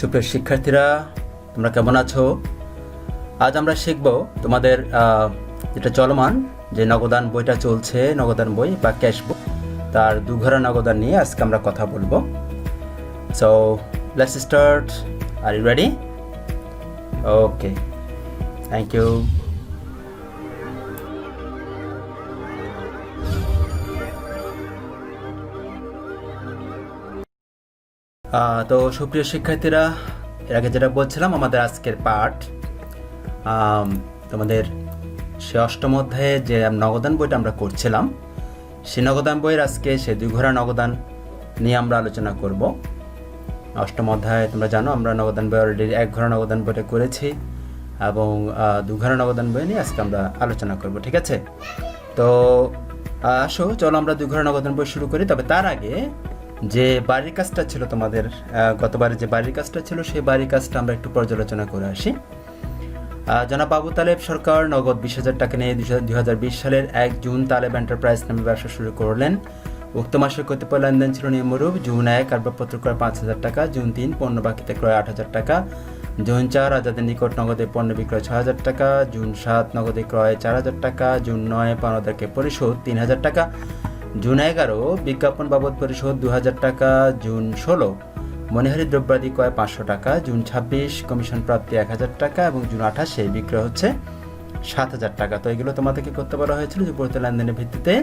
সুপ্রিয় শিক্ষার্থীরা, তোমরা কেমন আছো? আজ আমরা শিখব তোমাদের যেটা চলমান যে নগদান বইটা চলছে, নগদান বই বা ক্যাশ বুক, তার দুঘরা নগদান নিয়ে আজকে আমরা কথা বলবো। So let's start. Are you ready? Okay, thank you. তো সুপ্রিয় শিক্ষার্থীরা, এর আগে যেটা বলছিলাম, আমাদের আজকের পাঠ তোমাদের সে অষ্টম অধ্যায়ে যে নগদান বইটা আমরা করছিলাম, সেই নগদান বইয়ের আজকে সে দুঘরা নগদান নিয়ে আমরা আলোচনা করব। অষ্টম অধ্যায়ে তোমরা জানো আমরা নগদান বই অলরেডি এক ঘরা নগদান বইটা করেছি এবং দুঘরা নগদান বই নিয়ে আজকে আমরা আলোচনা করব, ঠিক আছে? তো আসো, চলো আমরা দুঘরা নগদান বই শুরু করি। তবে তার আগে যে বাড়ির কাজটা ছিল তোমাদের, গতবারে যে বাড়ির কাজটা ছিল, সেই বাড়ির কাজটা আমরা একটু পর্যালোচনা করে আসি। জনাব আবু তালেব সরকার নগদ 20,000 টাকা নিয়ে 2020 সালের 1 জুন তালেব এন্টারপ্রাইজ নামে ব্যবসা শুরু করলেন। উক্ত মাসের কতিপয় লেনদেন ছিল নিম্নরূপ: জুন 1 আসবাবপত্র ক্রয় 5,000 টাকা, জুন 3 পণ্য বাকিতে ক্রয় 8,000 টাকা, জুন 4 আজাদের নিকট নগদে পণ্য বিক্রয় 6,000 টাকা, জুন 7 নগদে ক্রয় 4,000 টাকা, জুন 9 পাওনাদারকে পরিশোধ 3,000 টাকা, জুন 11 বিজ্ঞাপন বাবদ পরিশোধ 2,000 টাকা, জুন 16 মনিহারি দ্রব্যাদি ক্রয় 500 টাকা, জুন 26 কমিশন প্রাপ্তি 1,000 টাকা এবং জুন 28 বিক্রয় হচ্ছে 7,000 টাকা। তো এগুলো তোমাদেরকে করতে বলা হয়েছিল যে উপরোক্ত লেনদেনের ভিত্তিতে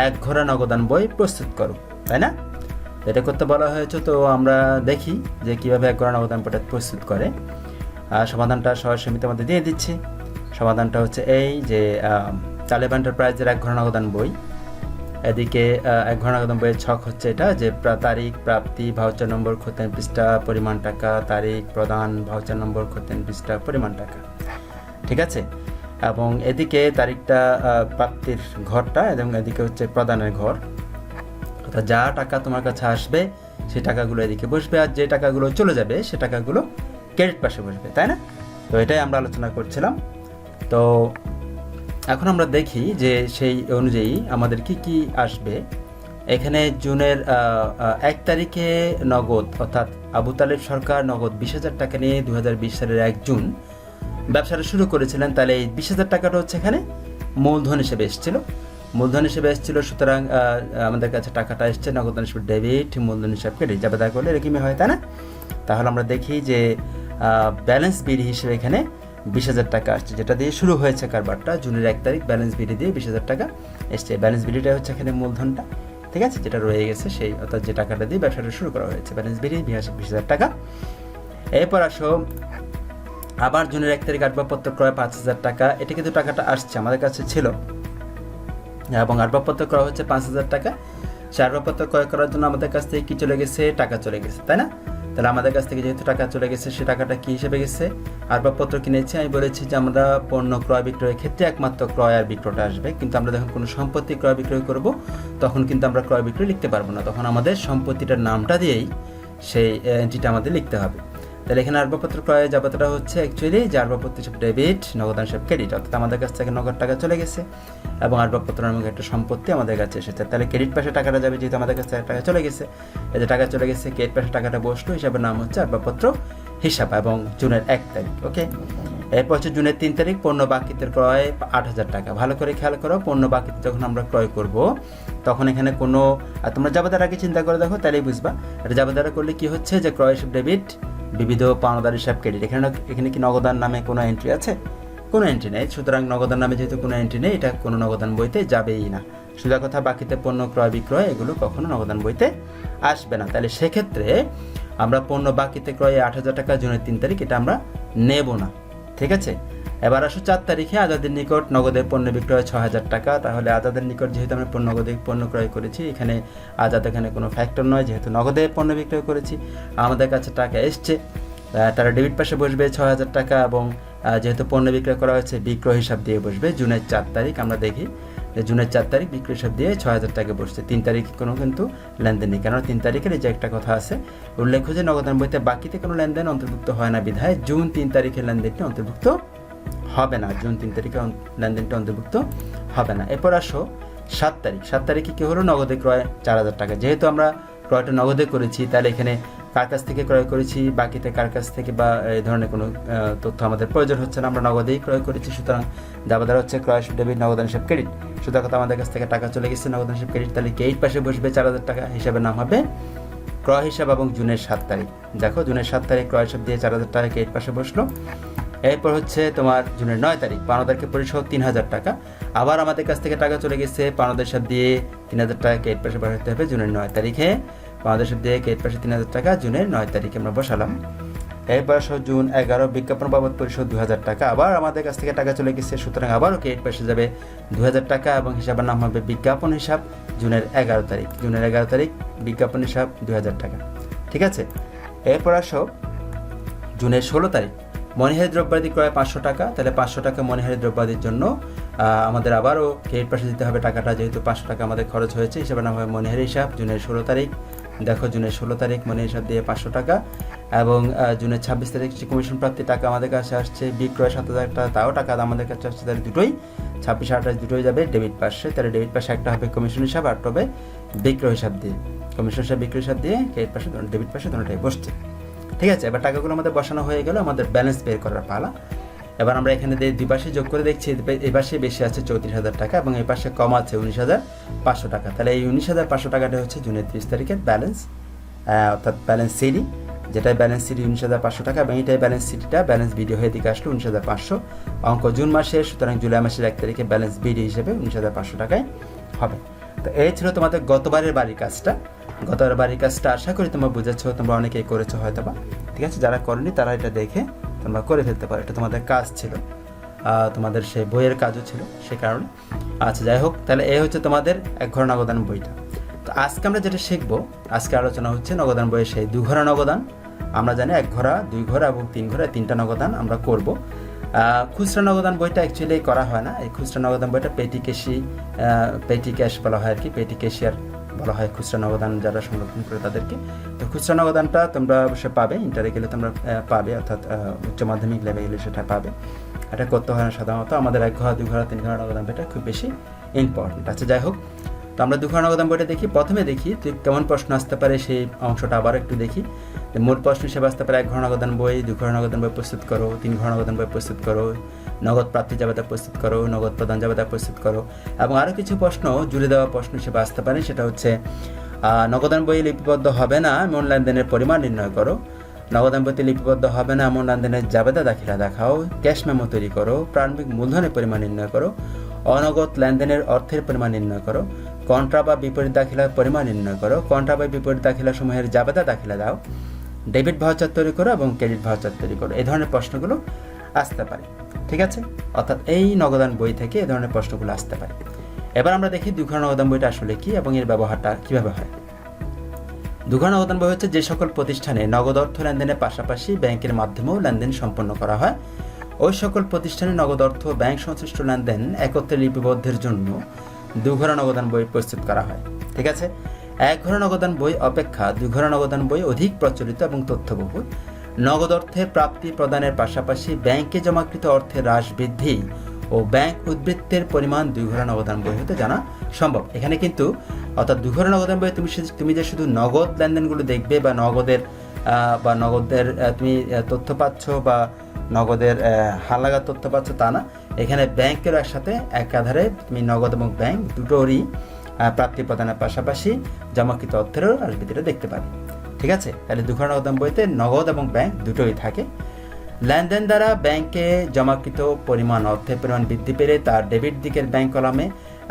এক ঘরা নগদান বই প্রস্তুত করো, তাই না? এটা করতে বলা হয়েছে। তো আমরা দেখি যে কিভাবে এক ঘরা নগদান বইটা প্রস্তুত করে। সমাধানটা সরাসরি তোমাদের দিয়ে দিচ্ছি। সমাধানটা হচ্ছে এই যে তালেব এন্টারপ্রাইজের এক ঘরা নগদান বই, এদিকে এক ঘরা নগদান বইয়ের ছক হচ্ছে এটা যে তারিখ, প্রাপ্তি, ভাউচার নম্বর, খতিয়ান পৃষ্ঠা, পরিমাণ টাকা, তারিখ, প্রদান, ভাউচার নম্বর, খতিয়ান পৃষ্ঠা, পরিমাণ টাকা, ঠিক আছে? এবং এদিকে তারিখটা প্রাপ্তির ঘরটা এবং এদিকে হচ্ছে প্রদানের ঘর। অর্থাৎ যা টাকা তোমার কাছে আসবে সেই টাকাগুলো এদিকে বসবে, আর যে টাকাগুলো চলে যাবে সে টাকাগুলো ক্রেডিট পাশে বসবে, তাই না? তো এটাই আমরা আলোচনা করছিলাম। তো এখন আমরা দেখি যে সেই অনুযায়ী আমাদের কি কি আসবে। এখানে জুনের 1 তারিখে নগদ, অর্থাৎ আবু তালেব সরকার নগদ 20,000 টাকা নিয়ে 2020 সালের 1 জুন ব্যবসাটা শুরু করেছিলেন। তাহলে এই 20,000 টাকাটা হচ্ছে এখানে মূলধন হিসেবে এসেছিল, সুতরাং আমাদের কাছে টাকাটা এসছে নগদান হিসেবে ডেবিট, মূলধন হিসাবে ক্রেডিট, যাবে তা করলে এরকমই হয়, তাই না? তাহলে আমরা দেখি যে ব্যালেন্স বিডি হিসেবে এখানে 20,000 টাকা আসছে, যেটা দিয়ে শুরু হয়েছে কারবারটা। জুনের 1 তারিখ ব্যালেন্স বিডি দিয়ে 20,000 টাকা এসছে। ব্যালেন্স বিডিটা হচ্ছে এখানে মূলধনটা, ঠিক আছে, যেটা রয়ে গেছে সেই, অর্থাৎ যে টাকাটা দিয়ে ব্যবসাটা শুরু করা হয়েছে, ব্যালেন্স বিডি 20,000 টাকা। এরপর আসো আবার জুনের 1 তারিখ আসবাবপত্র ক্রয় 5,000 টাকা। এটা কিন্তু টাকাটা আসছে আমাদের কাছে ছিল এবং আসবাবপত্র ক্রয় হচ্ছে 5,000 টাকা। সে আসবাবপত্র ক্রয় করার জন্য আমাদের কাছ থেকে কি চলে গেছে? টাকা চলে গেছে, তাই না? তাহলে আমাদের কাছ থেকে যেহেতু টাকা চলে গেছে, সে টাকাটা কি হিসেবে গেছে? আসবাবপত্র কিনেছি। আমি বলেছি যে আমরা পণ্য ক্রয় বিক্রয়ের ক্ষেত্রে একমাত্র ক্রয় আর বিক্রয়টা আসবে, কিন্তু আমরা যখন কোনো সম্পত্তি ক্রয় বিক্রয় করব তখন কিন্তু আমরা ক্রয় বিক্রয় লিখতে পারবো না, তখন আমাদের সম্পত্তিটার নামটা দিয়েই সেই এন্ট্রিটা আমাদের লিখতে হবে। তাহলে এখানে আসবাবপত্র ক্রয়ের যাবতটা হচ্ছে অ্যাকচুয়ালি যে আসবাবপত্র হিসেবে ডেবিট, নগদান হিসেবে ক্রেডিট, অর্থাৎ আমাদের কাছ থেকে নগদ টাকা চলে গেছে এবং আসবাবপত্র নামক একটা সম্পত্তি আমাদের কাছে এসেছে। তাহলে ক্রেডিট পাশে টাকাটা যাবে, যেহেতু আমাদের কাছ থেকে টাকা চলে গেছে, এই যে টাকা চলে গেছে, ক্রেডিট পাশে টাকাটা বসলো, হিসাবের নাম হচ্ছে আসবাবপত্র হিসাব এবং জুনের 1 তারিখ। ওকে, এরপর হচ্ছে জুনের 3 তারিখ পণ্য বাকিতে ক্রয় 8,000 টাকা। ভালো করে খেয়াল করো, পণ্য বাকিতে যখন আমরা ক্রয় করব তখন এখানে কোনো, তোমরা জাবেদার আগে চিন্তা করে দেখো তাহলেই বুঝবা। এটা জাবেদারা করলে কি হচ্ছে যে ক্রয় হিসাব ডেবিট, বিবিধ পাওনাদার হিসাব ক্রেডিট। এখানে কি নগদান নামে কোনো এন্ট্রি আছে? কোনো এন্ট্রি নেই। সুতরাং নগদান নামে যেহেতু কোনো এন্ট্রি নেই, এটা কোনো নগদান বইতে যাবেই না। সোজা কথা, বাকিতে পণ্য ক্রয় বিক্রয় এগুলো কখনো নগদান বইতে আসবে না। তাহলে সেক্ষেত্রে আমরা পণ্য বাকিতে ক্রয়ে 8,000 টাকা জুনের 3 তারিখ এটা আমরা নেব না, ঠিক আছে? এবার আসো 4 তারিখে আজাদের নিকট নগদে পণ্য বিক্রয় 6,000 টাকা। তাহলে আজাদের নিকট যেহেতু আমরা নগদে পণ্য ক্রয় করেছি, এখানে আজাদ এখানে কোনো ফ্যাক্টর নয়, যেহেতু নগদে পণ্য বিক্রয় করেছি, আমাদের কাছে টাকা এসছে, তারা ডেবিট পাশে বসবে 6,000 টাকা এবং যেহেতু পণ্য বিক্রয় করা হয়েছে বিক্রয় হিসাব দিয়ে বসবে জুনের 4 তারিখ। আমরা দেখি যে জুনের 4 তারিখ বিক্রয় হিসাব দিয়ে 6,000 টাকা বসছে। 3 তারিখ কোনো কিন্তু লেনদেন নেই, কেননা 3 তারিখের এই যে একটা কথা আছে, উল্লেখ্য যে নগদান বইতে বাকিতে কোনো লেনদেন অন্তর্ভুক্ত হয় না বিধায় জুন 3 তারিখের লেনদেনটি অন্তর্ভুক্ত হবে না, জুন 3 তারিখে লেনদেনটা অন্তর্ভুক্ত হবে না। এরপর আসো 7 তারিখে কি হলো? নগদে ক্রয় 4,000 টাকা। যেহেতু আমরা ক্রয়টা নগদে করেছি, তাহলে এখানে কার কাছ থেকে ক্রয় করেছি, বাকিতে কার কাছ থেকে বা এই ধরনের কোনো তথ্য আমাদের প্রয়োজন হচ্ছে না, আমরা নগদেই ক্রয় করেছি। সুতরাং দাবাদার হচ্ছে ক্রয় ডেবিট, নগদান হিসাব ক্রেডিট। সুতরাং কথা আমাদের কাছ থেকে টাকা চলে গেছে, নগদান হিসাব ক্রেডিট, তাহলে ক্রেডিট পাশে বসবে 4,000 টাকা, হিসাবের নাম হবে ক্রয় হিসাব এবং জুনের 7 তারিখ। দেখো জুনের 7 তারিখ ক্রয় হিসাব দিয়ে 4,000 টাকা ক্রেডিট পাশে বসলো। এরপর হচ্ছে তোমার জুনের 9 তারিখ পাওনাদারকে পরিশোধ 3,000 টাকা। আবার আমাদের কাছ থেকে টাকা চলে গেছে, পাওনাদার হিসাব দিয়ে 3,000 টাকা ক্রেডিট পাশে বসাতে হবে জুনের 9 তারিখে। পাওনাদার হিসাব দিয়ে ক্রেডিট পাশে 3,000 টাকা জুনের 9 তারিখে আমরা বসালাম। এরপর জুন 11 বিজ্ঞাপন বাবদ পরিশোধ 2,000 টাকা। আবার আমাদের কাছ থেকে টাকা চলে গেছে, সুতরাং আবারও ক্রেডিট পাশে যাবে 2,000 টাকা এবং হিসাবের নাম হবে বিজ্ঞাপন হিসাব জুনের 11 তারিখ। জুনের 11 তারিখ বিজ্ঞাপন হিসাব 2,000 টাকা। ঠিক আছে, এরপর জুনের 16 তারিখ মণিহারি দ্রব্যাদি ক্রয় 500 টাকা। তাহলে 500 টাকা মণিহারি দ্রব্যাদির জন্য আমাদের আবারও ক্রেডিট পাশে দিতে হবে টাকাটা, যেহেতু 500 টাকা আমাদের খরচ হয়েছে। হিসাবের নাম হবে মণিহারি হিসাব জুনের 16 তারিখ। দেখো জুনের 16 তারিখ মণিহারি হিসাব দিয়ে 500 টাকা এবং জুনের 26 তারিখ কমিশন প্রাপ্তি টাকা আমাদের কাছে আসছে, বিক্রয় 7,000 টাকা, তাও টাকা আমাদের কাছে আসছে। তাহলে দুটোই 26 28 দুটোই যাবে ডেবিট পাশে। তাহলে ডেবিট পাশে একটা হবে কমিশন হিসাব, আর হবে বিক্রয় হিসাব দিয়ে। কমিশন হিসাব বিক্রয় হিসাব দিয়ে ক্রেডিট পাশে ডেবিট পাশে দুটোটাই বসছে। ঠিক আছে, এবার টাকাগুলো আমাদের বসানো হয়ে গেল, আমাদের ব্যালেন্স বের করার পালা। এবার আমরা এখানে দুই পাশে যোগ করে দেখছি, এই পাশে বেশি আছে 34,000 টাকা এবং এই পাশে কম আছে 19,500 টাকা। তাহলে এই 19,500 টাকাটা হচ্ছে জুনের 30 তারিখের ব্যালেন্স, অর্থাৎ ব্যালেন্স সিডি, যেটাই ব্যালেন্স সিডি 19,500 টাকা এবং এটাই ব্যালেন্স সিডিটা ব্যালেন্স বিডি হয়ে দিকে আসলো 19,500 অঙ্ক জুন মাসের। সুতরাং জুলাই মাসের 1 তারিখে ব্যালেন্স বিডি হিসেবে 19,500 টাকায় হবে। তো এই ছিল তোমাদের গতবারের বাড়ির কাজটা। গতবারের বাড়ির কাজটা আশা করি তোমরা বুঝেছ, তোমরা অনেকেই করেছো হয়তো বা। ঠিক আছে, যারা করেনি তারা এটা দেখে তোমরা করে ফেলতে পারো, এটা তোমাদের কাজ ছিল, তোমাদের সেই বইয়ের কাজও ছিল সে কারণে। আচ্ছা যাই হোক, তাহলে এই হচ্ছে তোমাদের এক ঘর নগদান বইটা। তো আজকে আমরা যেটা শিখবো, আজকে আলোচনা হচ্ছে নগদান বইয়ের সেই 2 ঘরা নগদান। আমরা জানি 1 ঘরা, 2 ঘরা এবং 3 ঘরা, 3টা নগদান আমরা করব। খুচরা নগদান বইটা অ্যাকচুয়ালি করা হয় না। এই খুচরা নগদান বইটা পেটি ক্যাশ বলা হয় আর কি, পেটি ক্যাশিয়ার বলা হয় খুচরা নগদান যারা সংরক্ষণ করে তাদেরকে। তো খুচরা নগদানটা তোমরা অবশ্যই পাবে, ইন্টারে গেলে তোমরা পাবে, অর্থাৎ উচ্চ মাধ্যমিক লেভেলে সেটা পাবে। এটা করতে হয় না সাধারণত। আমাদের 1 ঘরা, 2 ঘরা, 3 ঘরা নগদান বইটা খুব বেশি ইম্পর্টেন্ট। আচ্ছা যাই হোক, তো আমরা 2 ঘরা নগদান বইটা দেখি। প্রথমে দেখি কেমন প্রশ্ন আসতে পারে, সেই অংশটা আবার একটু দেখি। মূল প্রশ্ন হিসেবে আসতে পারে 1 ঘরা নগদান বই, 2 ঘরা নগদান বই প্রস্তুত করো, 3 ঘরা নগদান বই প্রস্তুত করো, নগদ প্রাপ্তি জাবেদা প্রস্তুত করো, নগদ প্রদান জাবেদা প্রস্তুত করো, এবং আরও কিছু প্রশ্ন জুড়ে দেওয়া প্রশ্ন হিসেবে আসতে পারে। সেটা হচ্ছে নগদান বই লিপিবদ্ধ হবে না এমন লেনদেনের পরিমাণ নির্ণয় করো, নগদান বইতে লিপিবদ্ধ হবে না এমন লেনদেনের জাবেদা দাখিলা দেখাও, ক্যাশ মেমো তৈরি করো, প্রারম্ভিক মূলধনের পরিমাণ নির্ণয় করো, অনগদ লেনদেনের অর্থের পরিমাণ নির্ণয় করো, কন্ট্রা বা বিপরীত দাখিলার পরিমাণ নির্ণয় করো, কন্ট্রা বা বিপরীত দাখিলা সমূহের জাবেদা দাখিলা দাও, ডেবিট ভাউচার তৈরি করো এবং ক্রেডিট ভাউচার তৈরি করো। এই ধরনের প্রশ্নগুলো আসতে পারে। ঠিক আছে, অর্থাৎ এই নগদান বই থেকে এই ধরনের প্রশ্নগুলো আসতে পারে। এবার আমরা দেখি 2 ঘরা নগদান বইটা আসলে কি এবং এর ব্যবহারটা কিভাবে হয়। 2 ঘরা নগদান বই হচ্ছে যে সকল প্রতিষ্ঠানে নগদ অর্থ লেনদেনের পাশাপাশি ব্যাংকের মাধ্যমেও লেনদেন সম্পন্ন করা হয়, ওই সকল প্রতিষ্ঠানে নগদ অর্থ ব্যাংক সংশ্লিষ্ট লেনদেন একত্রে লিপিবদ্ধের জন্য 2 ঘরা নগদান বই প্রস্তুত করা হয়। ঠিক আছে, 1 ঘরা নগদান বই অপেক্ষা 2 ঘরা নগদান বই অধিক প্রচলিত এবং তথ্যবহুল। নগদ অর্থের প্রাপ্তি প্রদানের পাশাপাশি ব্যাংকে জমাকৃত অর্থের হ্রাস বৃদ্ধি ও ব্যাংক উদ্বৃত্তের পরিমাণ 2 ঘরা নগদান বই হতে জানা সম্ভব। এখানে কিন্তু অর্থাৎ 2 ঘরা নগদান বই তুমি যে শুধু নগদ লেনদেনগুলো দেখবে বা নগদের তুমি তথ্য পাচ্ছ বা নগদের হালনাগাদ তথ্য পাচ্ছ তা না। এখানে ব্যাংকের একসাথে একাধারে তুমি নগদ এবং ব্যাংক দুটোরই প্রাপ্তি প্রদানের পাশাপাশি জমাকৃত অর্থেরও হ্রাস বৃদ্ধিটা দেখতে পাবে। ঠিক আছে, তাহলে 2 ঘরা নগদান বইতে নগদ এবং ব্যাংক দুটোই থাকে। লেনদেন দ্বারা ব্যাংকে জমাকৃত পরিমাণ অর্থের পরিমাণ বৃদ্ধি পেলে তার ডেবিট দিকের ব্যাংক কলামে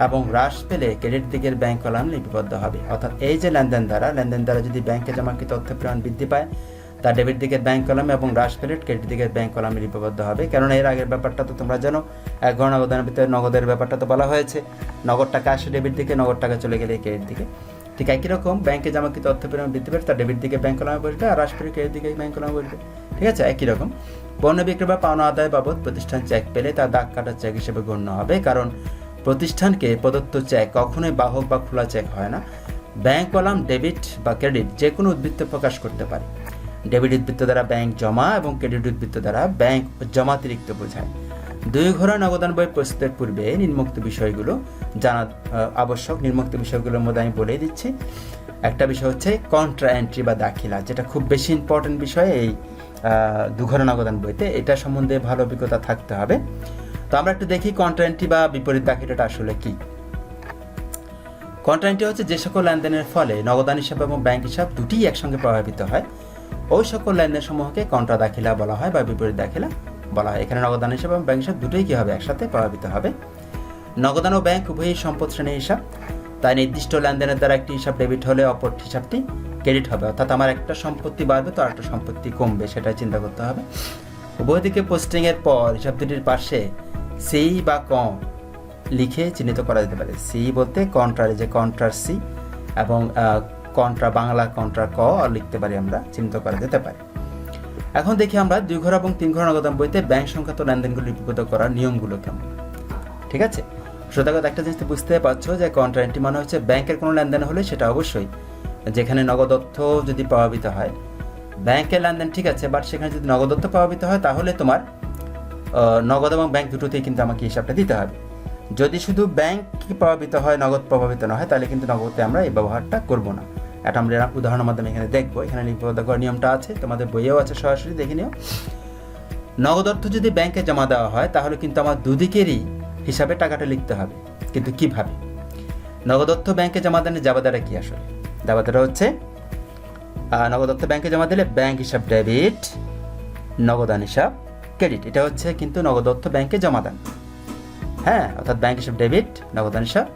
এবং হ্রাস পেলে ক্রেডিট দিকের ব্যাংক কলামে লিপিবদ্ধ হবে। অর্থাৎ এই যে লেনদেন দ্বারা যদি ব্যাংকে জমাকৃত অর্থের পরিমাণ বৃদ্ধি পায় তার ডেবিট দিকের ব্যাংক কলামে এবং হ্রাস পেলে ক্রেডিট দিকের ব্যাংক কলামে লিপিবদ্ধ হবে। কারণ এর আগের ব্যাপারটা তো তোমরা জানো, 1 ঘরা নগদানের ভিতরে নগদের ব্যাপারটা তো বলা হয়েছে, নগদ টাকা আসে ডেবিট দিকে, নগদ টাকা চলে গেলে ক্রেডিট দিকে। ঠিক একই রকম ব্যাংকে জমাকৃত অর্থের পরিমাণ বৃদ্ধি পেলে তার ডেবিট দিকে ব্যাংক কলামে বসবে আর হ্রাস পেলে ক্রেডিট দিকে ব্যাংক কলামে বসবে। ঠিক আছে, একই রকম পণ্য বিক্রি বা পাওনা আদায় বাবদ প্রতিষ্ঠান চেক পেলে তার দাগ কাটা চেক হিসেবে গণ্য হবে। কারণ প্রতিষ্ঠানকে প্রদত্ত চেক কখনোই বাহক বা খোলা চেক হয় না। ব্যাংক কলাম ডেবিট বা ক্রেডিট যে কোনো উদ্বৃত্ত প্রকাশ করতে পারে। ডেবিট উদ্বৃত্ত দ্বারা ব্যাংক জমা এবং ক্রেডিট উদ্বৃত্ত দ্বারা ব্যাংক জমাতিরিক্ত বোঝায়। 2 ঘরা নগদান বই প্রস্তুতের পূর্বে নিম্নোক্ত বিষয়গুলো জানা আবশ্যক। নিম্নোক্ত বিষয়গুলোর মধ্যে আমি বলেই দিচ্ছি। একটা বিষয় হচ্ছে কন্ট্রা এন্ট্রি বা দাখিলা, যেটা খুব বেশি ইম্পর্টেন্ট বিষয় এই দুঘরা নগদান বইতে। এটা সম্বন্ধে ভালো অভিজ্ঞতা থাকতে হবে। তো আমরা একটু দেখি কন্ট্রা এন্ট্রি বা বিপরীত দাখিলাটা আসলে কি। কন্ট্রা এন্ট্রি হচ্ছে যে সকল লেনদেনের ফলে নগদান হিসাব এবং ব্যাংক হিসাব দুটিই একসঙ্গে প্রভাবিত হয়, ওই সকল লেনদেন সমূহকে কন্ট্রা দাখিলা বলা হয় বা বিপরীত দাখিলা বলা হয়। এখানে নগদান হিসাব এবং ব্যাংক হিসাব দুটোই কি হবে, একসাথে প্রভাবিত হবে। নগদান ও ব্যাংক উভয়ই সম্পদ শ্রেণীর হিসাব, তাই নির্দিষ্ট লেনদেনের দ্বারা একটি হিসাব ডেবিট হলে অপর হিসাবটি ক্রেডিট হবে, অর্থাৎ আমার একটা সম্পত্তি বাড়বে তো আরেকটা সম্পত্তি কমবে, সেটা চিন্তা করতে হবে। উভয় দিকে পোস্টিংয়ের পর হিসাব দুটির পাশে সি বা ক লিখে চিহ্নিত করা যেতে পারে। সি বলতে কন্ট্রার, যে কন্ট্রার সি, এবং কন্ট্রা বাংলা কন্ট্রা ক লিখতে পারি, আমরা চিহ্নিত করা যেতে পারে। এখন দেখি আমরা 2 ঘর এবং 3 ঘর নগদান বইতে ব্যাংক সংক্রান্ত লেনদেনগুলো লিপিবদ্ধ করার নিয়মগুলো কেমন। ঠিক আছে, শ্রোতাগত একটা জিনিস বুঝতে পারছো যে কন্ট্রা এন্ট্রি মানে হচ্ছে ব্যাংকের কোনো লেনদেন হলে সেটা অবশ্যই, যেখানে নগদ অর্থ যদি প্রভাবিত হয়, ব্যাংকের লেনদেন ঠিক আছে, বাট সেখানে যদি নগদ অর্থ প্রভাবিত হয় তাহলে তোমার নগদ এবং ব্যাংক দুটোতেই কিন্তু আমাকে হিসাবটা দিতে হবে। যদি শুধু ব্যাংক প্রভাবিত হয়, নগদ প্রভাবিত না হয়, তাহলে কিন্তু নগদে আমরা এই ব্যবহারটা করব না। এটা আমরা উদাহরণের মাধ্যমে এখানে দেখবো। এখানে লিপিবদ্ধ করার নিয়মটা আছে, তোমাদের বইয়েও আছে, সরাসরি দেখে নিও। নগদ অর্থ যদি ব্যাংকে জমা দেওয়া হয় তাহলে কিন্তু আমার দুদিকেরই হিসাবে টাকাটা লিখতে হবে। কিন্তু কিভাবে? নগদ অর্থ ব্যাংকে জমা দেওয়ার জাবাদারা কি আসলে? জাবাদারা হচ্ছে নগদ অর্থ ব্যাংকে জমা দিলে ব্যাংক হিসাব ডেবিট, নগদান হিসাব ক্রেডিট। এটা হচ্ছে কিন্তু নগদ অর্থ ব্যাংকে জমা দেন, হ্যাঁ, অর্থাৎ ব্যাংক হিসাব ডেবিট, নগদান হিসাব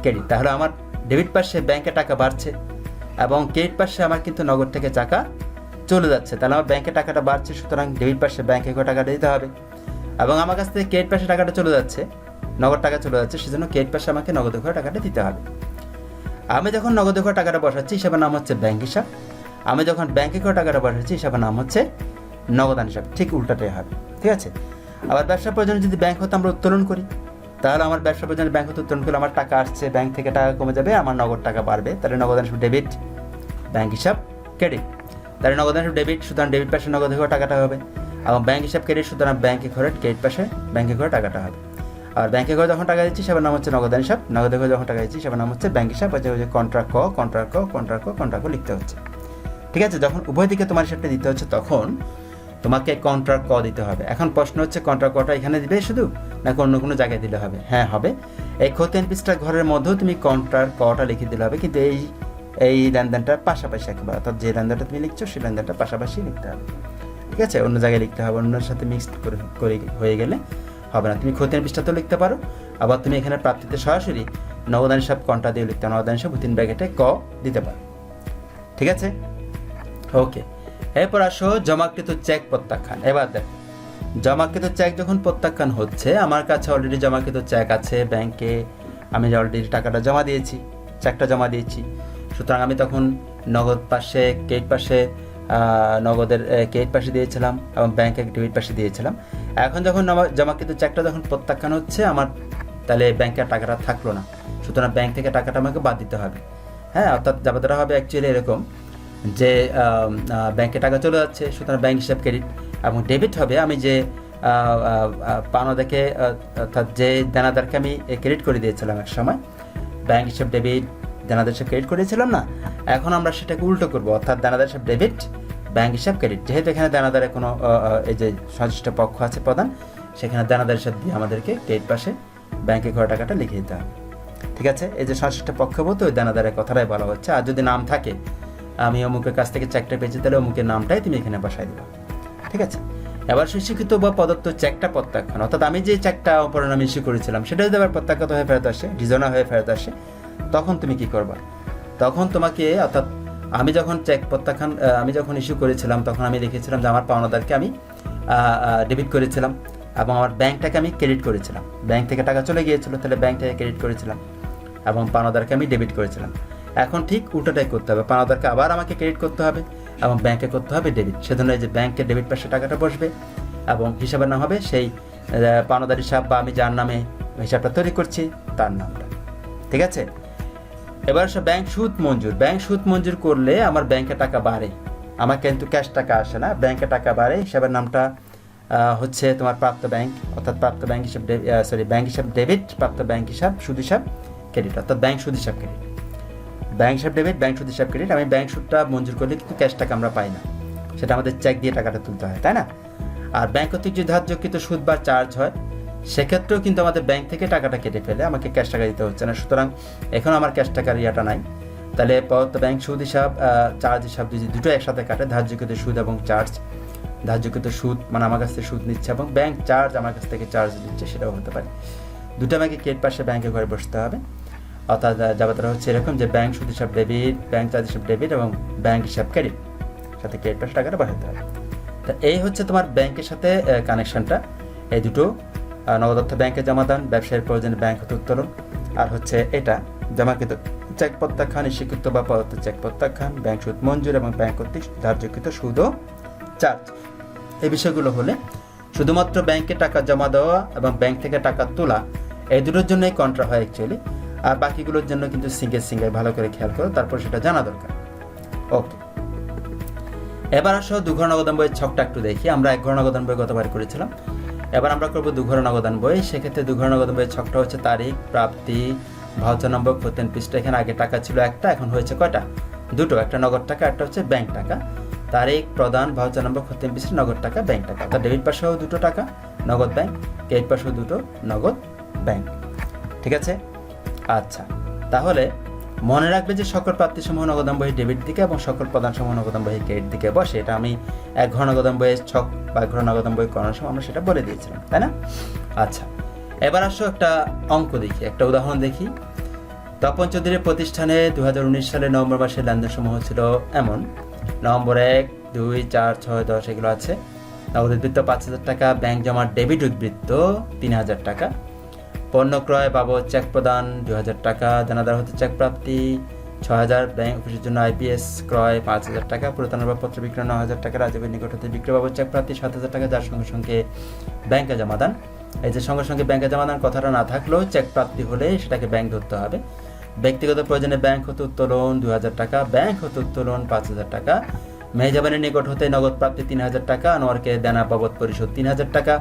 ক্রেডিট। তাহলে আমার ডেবিট পাশে ব্যাংকে টাকা বাড়ছে এবং ক্রেডিট পাশে আমার কিন্তু নগদ থেকে টাকা চলে যাচ্ছে, তাহলে আমার ব্যাংকে টাকাটা বাড়ছে, সুতরাং ডেবিট পাশে ব্যাংকে টাকাটা দিতে হবে। এবং আমার কাছ থেকে ক্রেডিট পাশে টাকাটা চলে যাচ্ছে, নগদ টাকা চলে যাচ্ছে, সেজন্য ক্রেডিট পাশে আমাকে নগদ করে টাকাটা দিতে হবে। আমি যখন নগদ করে টাকাটা বসাচ্ছি হিসাবের নাম হচ্ছে ব্যাংক হিসাব, আমি যখন ব্যাংকে করে টাকাটা বসাচ্ছি হিসাবের নাম হচ্ছে নগদান হিসাব। ঠিক উল্টাটাই হবে, ঠিক আছে। আবার ব্যবসা প্রয়োজনে যদি ব্যাংক হতে আমরা উত্তোলন করি, তাহলে আমার ব্যবসা প্রয়োজনে ব্যাংক হতে উত্তোলন করলে আমার টাকা আসছে, ব্যাংক থেকে টাকা কমে যাবে, আমার নগদ টাকা বাড়বে, তাহলে নগদান হিসাব ডেবিট, ব্যাংক হিসাব ক্রেডিট। তাহলে নগদান হিসাব ডেবিট, সুতরাং ডেবিট পাশে নগদ করে টাকাটা হবে, এবং ব্যাংক হিসাব ক্রেডিট, সুতরাং ব্যাংকে করে ক্রেডিট পাশে ব্যাংকে করে টাকাটা হবে। আর ব্যাংকে করে যখন টাকা দিচ্ছি সেটার নাম হচ্ছে নগদান হিসাব, নগদে করে যখন টাকা দিচ্ছি সেটার নাম হচ্ছে ব্যাংক হিসাব। যে কন্ট্রা লিখতে হচ্ছে, ঠিক আছে। যখন উভয় দিকে তোমার হিসাবটা দিতে হচ্ছে তখন তোমাকে কন্ট্রা ক দিতে হবে। এখন প্রশ্ন হচ্ছে কন্ট্রা কটা এখানে দিবে শুধু, নাকি অন্য কোনো জায়গায় দিলে হবে? হ্যাঁ, হবে। এই খতিয়ান পৃষ্ঠা ঘরের মধ্যেও তুমি কন্ট্রার কটা লিখে দিলে হবে, কিন্তু এই লেনদেনটার পাশাপাশি একেবারে, অর্থাৎ যে লেনদেনটা তুমি লিখছো সেই লেনদেনটার পাশাপাশি লিখতে হবে, ঠিক আছে। অন্য জায়গায় লিখতে হবে, অন্যের সাথে মিক্সড করে হয়ে গেলে হবে না। তুমি খতিয়ান পৃষ্ঠাতেও লিখতে পারো, আবার তুমি এখানে প্রাপ্তিতে সরাসরি নগদান হিসাব কন্ট্রা দিয়ে লিখতে, নগদান হিসাব 3 ব্র্যাকেটে ক দিতে পারো, ঠিক আছে। ওকে, এরপর আসো জমাকৃত চেক প্রত্যাখ্যান। এবার দেখো, জমাকৃত চেক যখন প্রত্যাখ্যান হচ্ছে, আমার কাছে অলরেডি জমাকৃত চেক আছে ব্যাংকে, আমি অলরেডি টাকাটা জমা দিয়েছি, চেকটা জমা দিয়েছি, সুতরাং আমি তখন নগদ পাশে ক্রেডিট পাশে নগদের ক্রেডিট পাশে দিয়েছিলাম এবং ব্যাংকে ডেবিট পাশে দিয়েছিলাম। এখন যখন জমাকৃত চেকটা যখন প্রত্যাখ্যান হচ্ছে আমার, তাহলে ব্যাংকের টাকাটা থাকলো না, সুতরাং ব্যাংক থেকে টাকাটা আমাকে বাদ দিতে হবে, হ্যাঁ। অর্থাৎ জাবাদারা হবে অ্যাকচুয়ালি এরকম যে ব্যাংকে টাকা চলে যাচ্ছে, সুতরাং ব্যাংক হিসাব ক্রেডিট, এবং ডেবিট হবে আমি যে পাওনাদারকে, অর্থাৎ যে দেনাদারকে আমি ক্রেডিট করে দিয়েছিলাম এক সময়, ব্যাংক হিসাব ডেবিট, দেনাদার হিসাব ক্রেডিট করেছিলাম না, এখন আমরা সেটাকে উল্টো করবো, অর্থাৎ দেনাদার হিসাব ডেবিট, ব্যাংক হিসাব ক্রেডিট। যেহেতু এখানে দেনাদারের কোনো এই যে সংশ্লিষ্ট পক্ষ আছে প্রধান, সেখানে দেনাদার হিসাব দিয়ে আমাদেরকে ক্রেডিট পাশে ব্যাংকে ঘরে টাকাটা লিখে দিতে হবে, ঠিক আছে। এই যে সংশ্লিষ্ট পক্ষ বলতে ওই দেনাদারের কথাটাই বলা হচ্ছে। আর যদি নাম থাকে, আমি অমুকের কাছ থেকে চেকটা পেয়েছি, তাহলে অমুকের নামটাই তুমি এখানে বসাই দিবা, ঠিক আছে। এবার সুস্বীকৃত বা প্রদত্ত চেকটা প্রত্যাখ্যান, অর্থাৎ আমি যে চেকটা অপরের নামে ইস্যু করেছিলাম সেটা যদি আবার প্রত্যাখ্যাত হয়ে ফেরত আসে, ডিজনা হয়ে ফেরত আসে, তখন তুমি কি করবা? তখন তোমাকে, অর্থাৎ আমি যখন চেক প্রত্যাখ্যান আমি যখন ইস্যু করেছিলাম তখন আমি লিখেছিলাম যে আমার পাওনাদারকে আমি ডেবিট করেছিলাম এবং আমার ব্যাংকটাকে আমি ক্রেডিট করেছিলাম, ব্যাংক থেকে টাকা চলে গিয়েছিল, তাহলে ব্যাংকটাকে ক্রেডিট করেছিলাম এবং পাওনাদারকে আমি ডেবিট করেছিলাম। এখন ঠিক উল্টোটাই করতে হবে, পাওনাদারকে আবার আমাকে ক্রেডিট করতে হবে এবং ব্যাংকে করতে হবে ডেবিট। সেজন্য এই যে ব্যাংকের ডেবিট পাশে টাকাটা বসবে এবং হিসাবের নাম হবে সেই পাওনাদার হিসাব, বা আমি যার নামে হিসাবটা তৈরি করছি তার নামটা, ঠিক আছে। এবার ব্যাংক সুদ মঞ্জুর, ব্যাংক সুদ মঞ্জুর করলে আমার ব্যাংকে টাকা বাড়ে, আমার কিন্তু ক্যাশ টাকা আসে না, ব্যাংকে টাকা বাড়ে। হিসাবের নামটা হচ্ছে তোমার প্রাপ্ত ব্যাংক, অর্থাৎ প্রাপ্ত ব্যাংক হিসাব, ব্যাংক হিসাব ডেবিট, প্রাপ্ত ব্যাংক হিসাব সুদ হিসাব ক্রেডিট, অর্থাৎ ব্যাংক সুদ হিসাব ক্রেডিট। ব্যাংক হিসাব ডেবিট, ব্যাংক সুদ হিসাব ক্রেডিট। আমি ব্যাংক সুদটা মঞ্জুর করলে কিন্তু ক্যাশ টাকা আমরা পাই না, সেটা আমাদের চেক দিয়ে টাকাটা তুলতে হয়, তাই না? আর ব্যাংক কর্তৃক যে ধার্যকৃত সুদ বা চার্জ হয় সেক্ষেত্রেও কিন্তু আমাদের ব্যাংক থেকে টাকাটা কেটে ফেলে, আমাকে ক্যাশ টাকা দিতে হচ্ছে না। সুতরাং এখন আমার ক্যাশ টাকার ইয়াটা নাই। তাহলে ব্যাংক সুদ হিসাব, চার্জ হিসাব যদি দুটো একসাথে কাটে, ধার্যকৃত সুদ এবং চার্জ, ধার্যকৃত সুদ মানে আমার কাছ থেকে সুদ নিচ্ছে এবং ব্যাংক চার্জ আমার কাছ থেকে চার্জ নিচ্ছে, সেটাও হতে পারে। দুটো আমাকে ক্রেডিট পাশে ব্যাংকে ঘরে বসতে হবে। অর্থাৎ যাবাতারা হচ্ছে এরকম যে ব্যাংক সুদ হিসাব ডেবিট, ব্যাংক চার্জ হিসাব ডেবিট এবং ব্যাংক হিসাব ক্রেডিট, সাথে ক্রেডিট পাশে টাকাটা পাঠাতে হবে। তা এই হচ্ছে তোমার ব্যাংকের সাথে কানেকশনটা। এই দুটো নগদ অর্থ ব্যাংকে জমাদান, ব্যবসায়ের প্রয়োজনে ব্যাংক হতে উত্তোলন, আর হচ্ছে এটা জমাকৃত চেক প্রত্যাখ্যান, স্বীকৃত বা প্রদত্ত চেক প্রত্যাখ্যান, ব্যাংক সুদ মঞ্জুর এবং ব্যাংক কর্তৃক ধার্যকৃত সুদ ও চার্জ। এই বিষয়গুলো হলে শুধুমাত্র ব্যাংকে টাকা জমা দেওয়া এবং ব্যাংক থেকে টাকা তোলা, এই দুটোর জন্যই কন্ট্রা হয় অ্যাকচুয়ালি। আর বাকিগুলোর জন্য কিন্তু সিঙ্গে ভালো করে খেয়াল করো, তারপর সেটা জানা দরকার। ওকে, এবার আসো দুঘর নগদান বইয়ের ছকটা একটু দেখি। আমরা এক ঘর নগদান বই গতবার করেছিলাম, এবার আমরা করবো দুঘর নগদান বই। সেক্ষেত্রে দুঘর নগদান বইয়ের ছকটা হচ্ছে তারিখ, প্রাপ্তি, ভাউচার নম্বর, প্রত্যেক পৃষ্ঠা। এখানে আগে টাকা ছিল একটা, এখন হয়েছে কয়টা? দুটো, একটা নগদ টাকা, একটা হচ্ছে ব্যাংক টাকা। তারিখ, প্রদান, ভাউচার নম্বর, প্রত্যেক পৃষ্ঠা, নগদ টাকা, ব্যাংক টাকা। অর্থাৎ ডেবিট পাশেও দুটো টাকা নগদ ব্যাংক, ক্রেডিট পাশেও দুটো নগদ ব্যাংক। ঠিক আছে? আচ্ছা, তাহলে মনে রাখবে যে সকল প্রাপ্তিসমূহ নগদান বহি ডেবিট দিকে এবং সকল প্রদানসমূহ নগদান বহি ক্রেডিট দিকে বসে। এটা আমি এক ঘর নগদান বইয়ের ছক বা এক ঘর নগদান বই করানোর সময় আমরা সেটা বলে দিয়েছিলাম, তাই না? আচ্ছা, এবার আসো একটা অঙ্ক দেখি, একটা উদাহরণ দেখি। তপন চৌধুরীর প্রতিষ্ঠানে 2019 সালে নভেম্বর মাসের লেনদেন সমূহ ছিল এমন: নভেম্বর 1, 2, 4, 6, 10 এগুলো আছে। নগদ উদ্বৃত্ত 5,000 টাকা, ব্যাংক জমার ডেবিট উদ্বৃত্ত 3,000 টাকা, পণ্য ক্রয় বাবদ চেক প্রদান 2,000 টাকা, দেনাদার হতে চেক প্রাপ্তি 6,000, ব্যাংক অফিসের জন্য আইপিএস ক্রয় 5,000 টাকা, পুরাতন পত্র বিক্রয় 9,000 টাকা, রাজীবের নিকট হতে বিক্রয় বাবদ চেক প্রাপ্তি 7,000 টাকা, যার সঙ্গে সঙ্গে ব্যাংকে জমাদান। এই যে সঙ্গে সঙ্গে ব্যাংকে জমাদান কথাটা না থাকলেও চেক প্রাপ্তি হলে সেটাকে ব্যাংক ধরতে হবে। ব্যক্তিগত প্রয়োজনে ব্যাংক হতে উত্তোলন 2,000 টাকা, ব্যাংক হতে উত্তোলন 5,000 টাকা, মেহজাবানের নিকট হতে নগদ প্রাপ্তি 3,000 টাকা, আনোয়ারকে দেনা বাবদ পরিশোধ 3,000 টাকা,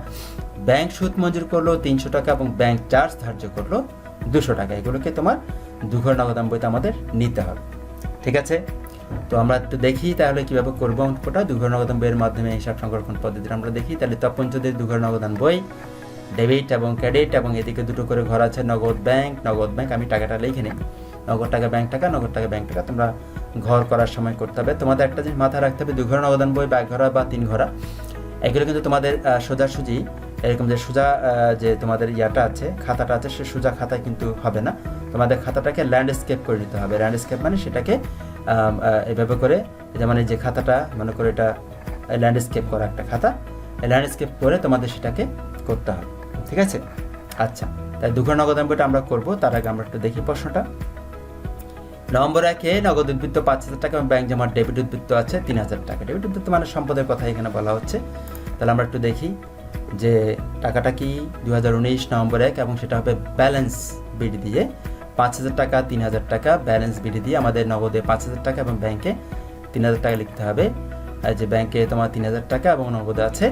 ব্যাংক সুদ মঞ্জুর করলো 300 টাকা এবং ব্যাংক চার্জ ধার্য করলো 200 টাকা। এগুলোকে তোমার দুঘর নগদান বইতে আমাদের নিতে হবে। ঠিক আছে? তো আমরা একটু দেখি তাহলে কিভাবে করবো অঙ্কটা। দুঘর নগদান বইয়ের মাধ্যমে হিসাব সংরক্ষণ পদ্ধতিটা আমরা দেখি। তাহলে তপন চৌধুরীর দুঘর নগদান বই, ডেবিট এবং ক্রেডিট, এবং এদিকে দুটো করে ঘর আছে নগদ ব্যাংক, নগদ ব্যাংক। আমি টাকাটা লিখে নিই, নগদ টাকা ব্যাংক টাকা, নগদ টাকা ব্যাংক টাকা। তোমরা ঘর করার সময় করতে হবে। তোমাদের একটা জিনিস মাথায় রাখতে হবে, দুঘর নগদান বই বা এক ঘরা বা 3 ঘরা, এগুলো কিন্তু তোমাদের সোজাসুজি এরকম যে সোজা যে তোমাদের ইয়াটা আছে, খাতাটা আছে, সে সোজা খাতায় কিন্তু হবে না। তোমাদের খাতাটাকে ল্যান্ডস্কেপ করে নিতে হবে। ল্যান্ডস্কেপ মানে সেটাকে এভাবে করে, যেমন এই যে খাতাটা মনে করে এটা ল্যান্ডস্কেপ করা একটা খাতা, ল্যান্ডস্কেপ করে তোমাদের সেটাকে করতে হবে। ঠিক আছে? আচ্ছা, তাই দুঘর নগদান বইটা আমরা করবো। তার আগে আমরা একটু দেখি প্রশ্নটা। নভেম্বর 1-এ নগদ উদ্বৃত্ত 5,000 টাকা এবং ব্যাংক জমার ডেবিট উদ্বৃত্ত আছে 3,000 টাকা। ডেবিট উদ্বৃত্ত মানে সম্পদের কথা এখানে বলা হচ্ছে। তাহলে আমরা একটু দেখি যে টাকাটা কি 2019 নভেম্বর 1 এবং সেটা হবে ব্যালেন্স বিডি দিয়ে 5,000 টাকা, 3,000 টাকা, ব্যালেন্স বিডি দিয়ে আমাদের নগদে 5,000 টাকা এবং ব্যাংকে 3,000 টাকা লিখতে হবে। যে ব্যাংকে তোমার 3,000 টাকা এবং নগদে আছে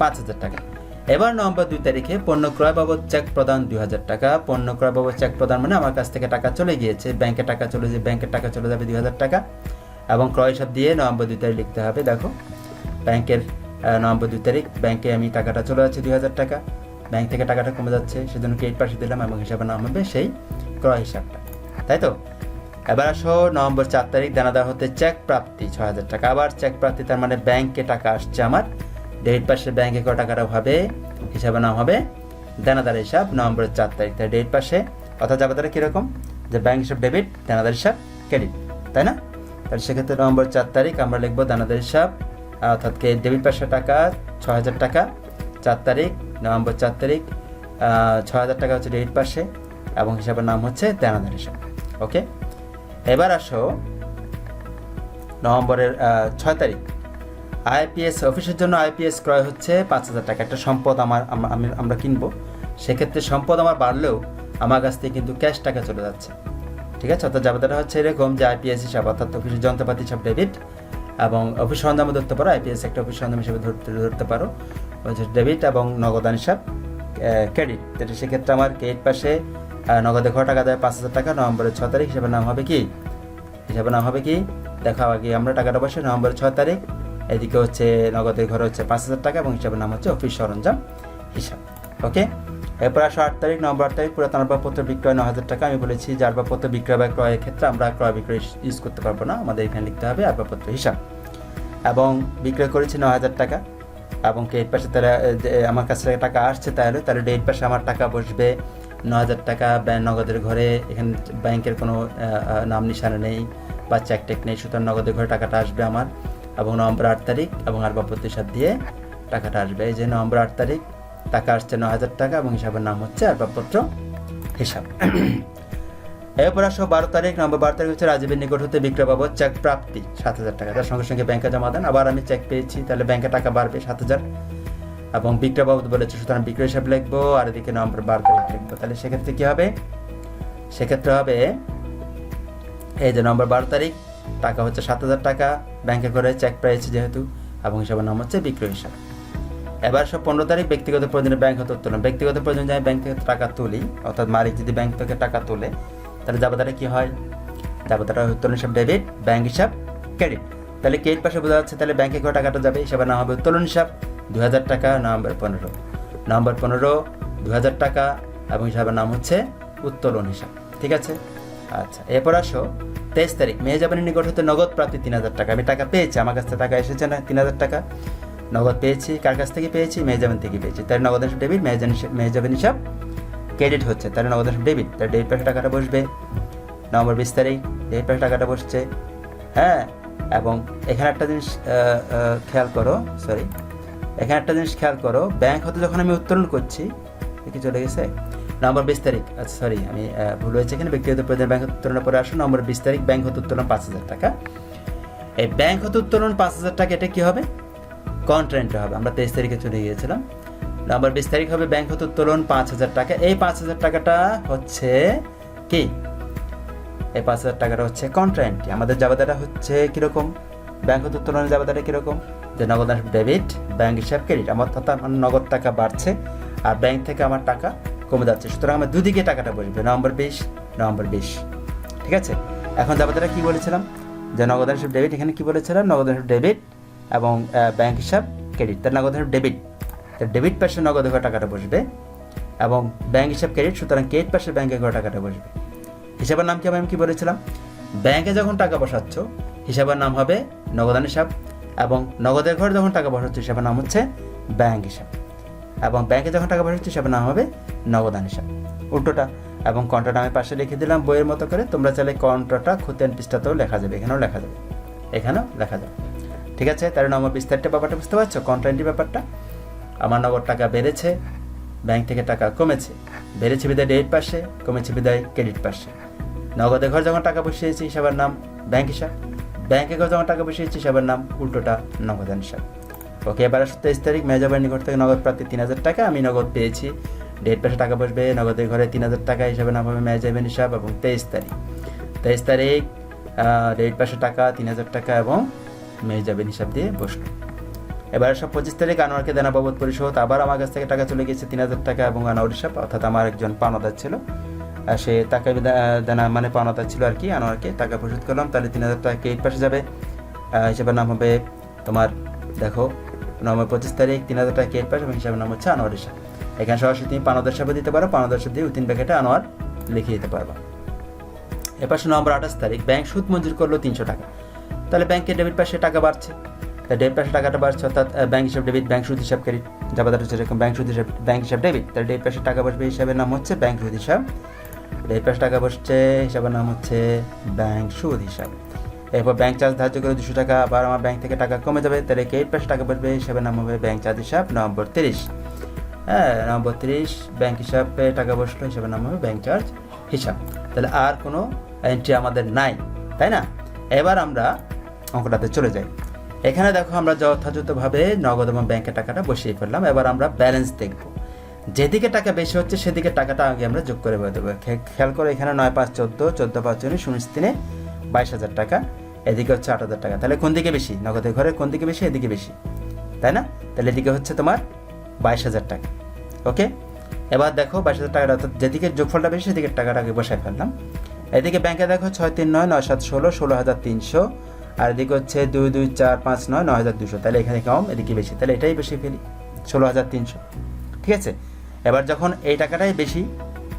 5,000 টাকা। এবার নভেম্বর 2 তারিখে পণ্য ক্রয় বাবদ চেক প্রদান 2,000 টাকা। পণ্য ক্রয় বাবদ চেক প্রদান মানে আমার কাছ থেকে টাকা চলে গিয়েছে, ব্যাংকে টাকা চলে যাবে, ব্যাংকের টাকা চলে যাবে 2,000 টাকা, এবং ক্রয় হিসাব দিয়ে নভেম্বর 2 তারিখ লিখতে হবে। দেখো ব্যাংকের নভেম্বর 2 তারিখ ব্যাংকে আমি টাকাটা চলে যাচ্ছে 2,000 টাকা, ব্যাংক থেকে টাকাটা কমে যাচ্ছে, সেজন্য ক্রেডিট পাশে দিলাম এবং হিসাবে নাম হবে সেই ক্রয় হিসাবটা, তাই তো? এবার আসো নভেম্বর 4 তারিখ দেনাদার হতে চেক প্রাপ্তি 6,000 টাকা। আবার চেক প্রাপ্তি তার মানে ব্যাংকে টাকা আসছে আমার, ডেবিট পাশে ব্যাংকে কত টাকাটা হবে, হিসাবে নাম হবে দেনাদার হিসাব নভেম্বর 4 তারিখ। তাই ডেবিট পাশে অর্থাৎ যাবে কিরকম যে ব্যাংক হিসাব ডেবিট, দেনাদার হিসাব ক্রেডিট, তাই না? তাহলে সেক্ষেত্রে নভেম্বর 4 তারিখ আমরা লিখবো দেনাদার হিসাব, অর্থাৎ ডেবিট পাশে টাকা 6,000 টাকা, 4 তারিখ নভেম্বর 4 তারিখ 6,000 টাকা হচ্ছে ডেবিট পাশে এবং হিসাবের নাম হচ্ছে দেনাদার হিসাব। ওকে, এবার আসো নভেম্বরের 6 তারিখ আইপিএস অফিসের জন্য আইপিএস ক্রয় হচ্ছে 5,000 টাকা। একটা সম্পদ আমরা কিনবো, সেক্ষেত্রে সম্পদ আমার বাড়লেও আমার কাছ থেকে কিন্তু ক্যাশ টাকা চলে যাচ্ছে। ঠিক আছে? অর্থাৎ যাবেদারটা হচ্ছে এরকম যে আইপিএস হিসাব অর্থাৎ অফিসের যন্ত্রপাতি হিসাব ডেবিট এবং অফিস সরঞ্জামও ধরতে পারো, আইপিএস একটা অফিস সরঞ্জাম হিসাবে ধরতে পারো, ডেবিট এবং নগদান হিসাব ক্রেডিট। তাহলে সেক্ষেত্রে আমার ক্রেডিট পাশে নগদে কত টাকা দেয় 5,000 টাকা, নভেম্বরের 6 তারিখ হিসাবে নাম হবে কি হিসাবের নাম হবে কি, দেখো আগে আমরা টাকাটা বসে নভেম্বর 6 তারিখ, এদিকে হচ্ছে নগদের ঘরে হচ্ছে 5,000 টাকা এবং হিসাবের নাম হচ্ছে অফিস সরঞ্জাম হিসাব। ওকে, এরপর আসো 8 তারিখ, নভেম্বর 8 তারিখ, পুরাতন আসবাবপত্র বিক্রয় 9,000 টাকা। আমি বলেছি যে আসবাবপত্র বিক্রয় বা ক্রয়ের ক্ষেত্রে আমরা ক্রয় বিক্রয় ইউজ করতে পারবো না, আমাদের এখানে লিখতে হবে আসবাবপত্র হিসাব। এবং বিক্রয় করেছি 9,000 টাকা এবং ক্রেডিট পাশে তারা আমার কাছ থেকে টাকা আসছে, তাহলে ডেবিট পাশে আমার টাকা বসবে 9,000 টাকা নগদের ঘরে। এখানে ব্যাংকের কোনো নাম নিশানা নেই বা চেক টেক নেই, সুতরাং নগদের ঘরে টাকাটা আসবে আমার। এবং নভেম্বর 8 তারিখ এবং আসবাবপত্র হিসাব দিয়ে টাকাটা আসবে। এই যে নভেম্বর 8 তারিখ টাকা আসছে 9,000 টাকা এবং হিসাবের নাম হচ্ছে আসবাবপত্র হিসাব। এরপর আসো 12 তারিখ, নভেম্বর 12 তারিখ হচ্ছে রাজীবের নিকট হতে বিক্রয় বাবদ চেক প্রাপ্তি 7,000 টাকা, তার সঙ্গে সঙ্গে ব্যাংকে জমা দেন। আবার আমি চেক পেয়েছি, তাহলে ব্যাংকে টাকা বাড়বে 7,000 এবং বিক্রয় বাবদ বলেছে, সুতরাং বিক্রয় হিসাব লিখবো আর এদিকে নভেম্বর 12 তারিখ লিখবো। তাহলে সেক্ষেত্রে কী হবে, সেক্ষেত্রে হবে এই যে নভেম্বর 12 তারিখ টাকা হচ্ছে 7,000 টাকা, ব্যাংকে করে চেক পেয়েছি যেহেতু, এবং হিসাবের নাম হচ্ছে বিক্রয় হিসাব। এবার সব 15 তারিখ ব্যক্তিগত প্রয়োজনে ব্যাংক হতে উত্তোলন। ব্যক্তিগত প্রয়োজন যায় ব্যাংক থেকে টাকা তুলি, অর্থাৎ মালিক যদি ব্যাংক থেকে টাকা তোলে তাহলে জাবেদাটা কি হয়, জাবেদাটা উত্তোলন হিসাব ডেবিট, ব্যাংক হিসাব ক্রেডিট। তাহলে ক্রেডিট পাশে বোঝা যাচ্ছে, তাহলে ব্যাংকে করে টাকাটা যাবে, হিসাবের নাম হবে উত্তোলন হিসাব 2,000 টাকা, নভেম্বর 15, নভেম্বর 15 2,000 টাকা এবং হিসাবের নাম হচ্ছে উত্তোলন হিসাব। ঠিক আছে, আচ্ছা। এরপর আসো 23 তারিখ, মেহজাবিনের নিকট হতে নগদ প্রাপ্তি 3,000 টাকা। আমি টাকা পেয়েছি, আমার কাছ থেকে টাকা এসেছে না 3,000 টাকা নগদ পেয়েছি। কার কাছ থেকে পেয়েছি, মেহজাবিন থেকে পেয়েছি, তাই নগদ হিসাব ডেবিট, মেহজাবিন হিসাব ক্রেডিট হচ্ছে, তাহলে নগদ হিসাব ডেবিট, তাই ডেবিট পাশে টাকাটা বসবে। নভেম্বর 20 তারিখ ডেবিট পাশে টাকাটা বসছে, হ্যাঁ। এবং এখানে একটা জিনিস খেয়াল করো, এখানে একটা জিনিস খেয়াল করো, ব্যাংক হতে যখন আমি উত্তোলন করছি, কি চলে গেছে নভেম্বর 20 তারিখ, আচ্ছা আমি ভুল হয়েছে এখানে, ব্যক্তিগত প্রয়োজন ব্যাংক হতে উত্তোলনের পরে আসো নভেম্বর 20 তারিখ ব্যাংক হতে উত্তোলন 5,000 টাকা। এই ব্যাংক হতে উত্তোলন 5,000 টাকা, এটা কি হবে, কন্ট্রান্ট হবে। আমরা 23 তারিখে চলে গিয়েছিলাম, নভেম্বর 20 তারিখ হবে ব্যাংক হতে উত্তোলন 5,000 টাকা। এই 5,000 টাকাটা হচ্ছে কি, এই 5,000 টাকাটা হচ্ছে কন্ট্রান্ট। আমাদের জাবেদাটা হচ্ছে কিরকম, ব্যাংক হতে উত্তোলনের জাবেদাটা কিরকম, যে নগদ ডেবিট, ব্যাংক হিসাব ক্রেডিট। আমার নগদ টাকা বাড়ছে আর ব্যাংক থেকে আমার টাকা কমে যাচ্ছে, সুতরাং আমার দুদিকে টাকাটা বসবে নভেম্বর 20, নভেম্বর 20। ঠিক আছে, এখন জাবেদাটা কি বলেছিলাম, যে নগদ হিসাব ডেবিট, এখানে কি বলেছিলাম, নগদ হিসাব ডেবিট এবং ব্যাংক হিসাব ক্রেডিট, তার নগদ হিসাব ডেবিট, তার ডেবিট পাশে নগদ ঘরে টাকাটা বসবে এবং ব্যাংক হিসাব ক্রেডিট, সুতরাং ক্রেডিট পাশে ব্যাংকের ঘরে টাকাটা বসবে। হিসাবের নাম কি হবে, আমি কি বলেছিলাম, ব্যাংকে যখন টাকা বসাচ্ছ হিসাবের নাম হবে নগদান হিসাব, এবং নগদের ঘরে যখন টাকা বসাচ্ছ হিসাবের নাম হচ্ছে ব্যাংক হিসাব, এবং ব্যাংকে যখন টাকা বসাচ্ছ হিসাবের নাম হবে নগদান হিসাব, উল্টোটা। এবং কন্ট্রাটা আমি পাশে লিখে দিলাম বইয়ের মতো করে, তোমরা চাইলে কন্ট্রাটা খতিয়ান পৃষ্ঠাতেও লেখা যাবে, এখানেও লেখা যাবে, এখানেও লেখা যাবে। ঠিক আছে, তাহলে নভেম্বর 20 তারিখটা ব্যাপারটা বুঝতে পারছো, কন্ট্রান্টের ব্যাপারটা। আমার নগদ টাকা বেড়েছে, ব্যাংক থেকে টাকা কমেছে, বেড়েছে বিদায় ডেবিট পাশে, কমেছে বিদায় ক্রেডিট পাশে। নগদের ঘর যখন টাকা বসিয়েছি হিসাবের নাম ব্যাংক হিসাব, ব্যাংকে ঘর যখন টাকা বসিয়েছি হিসাবের নাম উল্টোটা নগদান হিসাব। ওকে, এবার 23 তারিখ মেহজাবিনের নিকট থেকে নগদ প্রাপ্তি 3,000 টাকা, আমি নগদ পেয়েছি, ডেট পাশে টাকা বসবে, নগদের ঘরে 3,000 টাকা হিসাবে নাম হবে মেহজাবিন হিসাব। এবং 23 তারিখ ডেট পাশে টাকা 3,000 টাকা এবং মেহজাবিন হিসাব দিয়ে বসলো। এবার সব 25 তারিখ আনোয়ারকে দেনা বাবদ পরিশোধ, আবার আমার কাছ থেকে টাকা চলে গেছে 3,000 টাকা এবং আনোয়ার হিসাব, অর্থাৎ আমার একজন পাওনাদার ছিল, সে টাকা দেনা মানে পাওনাদার ছিল আর কি, আনোয়ারকে টাকা পরিশোধ করলাম, তাহলে 3,000 টাকা ক্রেডিট পাশে যাবে, হিসাবের নাম হবে তোমার, দেখো নভেম্বর 25 তারিখ 3,000 টাকা ক্রেডিট পাশে এবং হিসাবের নাম হচ্ছে আনোয়ার হিসাব। এখানে সরাসরি তুমি পাওনাদার হিসাবে দিতে পারো, পাওনাদার হিসাব দিয়ে 3 প্যাকেটে আনোয়ার লিখে দিতে পারবা। এবার নভেম্বর 28 তারিখ ব্যাংক সুদ মঞ্জুর করলো 300 টাকা, তাহলে ব্যাংকের ডেবিট পাশে টাকা বাড়ছে, ডেবিট পাশে টাকাটা বাড়ছে, অর্থাৎ ব্যাংক হিসাব ডেবিট, ব্যাংক সুদ হিসাব ক্রেডিট, জাবেদাটা হচ্ছে এরকম, ব্যাংক সুদ হিসাব, ব্যাংক হিসাব ডেবিট, তাহলে ডেবিট পাশে টাকা বসবে, হিসাবের নাম হচ্ছে ব্যাংক সুদ হিসাব, ডেবিট পাশে টাকা বসছে, হিসাবের নাম হচ্ছে ব্যাংক সুদ হিসাব। এরপর ব্যাংক চার্জ ধার্য করে 200 টাকা, আবার আমার ব্যাংক থেকে টাকা কমে যাবে, তাহলে ক্রেডিট পাশে টাকা বসবে, হিসাবের নাম হবে ব্যাংক চার্জ হিসাব, নভেম্বর 30, হ্যাঁ নভেম্বর 30 ব্যাংক হিসাবে টাকা বসলো, হিসাবের নাম হবে ব্যাংক চার্জ হিসাব। তাহলে আর কোনো এন্ট্রি আমাদের নাই, তাই না? এবার আমরা অঙ্কটাতে চলে যাই। এখানে দেখো আমরা যথাযথভাবে নগদ এবং ব্যাংকের টাকাটা বসিয়ে ফেললাম। এবার আমরা ব্যালেন্স দেখব, যেদিকে টাকা বেশি হচ্ছে সেদিকে টাকাটা আগে আমরা যোগ করে দেবো। খেয়াল করে এখানে 9 5 14, 14 5 19, 19 3 22,000 টাকা, এদিকে হচ্ছে 8,000 টাকা। তাহলে কোন দিকে বেশি, নগদের ঘরে কোন দিকে বেশি, এদিকে বেশি, তাই না? তাহলে এদিকে হচ্ছে তোমার 22,000 টাকা। ওকে, এবার দেখো 22,000 টাকাটা, অর্থাৎ যেদিকে যোগফলটা বেশি সেদিকে টাকাটা আগে বসায় ফেললাম। এদিকে ব্যাংকে দেখো 6399716 16,300, আর এদিকে হচ্ছে 22459 9,200, তাহলে এখানে কম, এদিকে বেশি, তাহলে এটাই বেশি ফেলি 16,300। ঠিক আছে, এবার যখন এই টাকাটাই বেশি,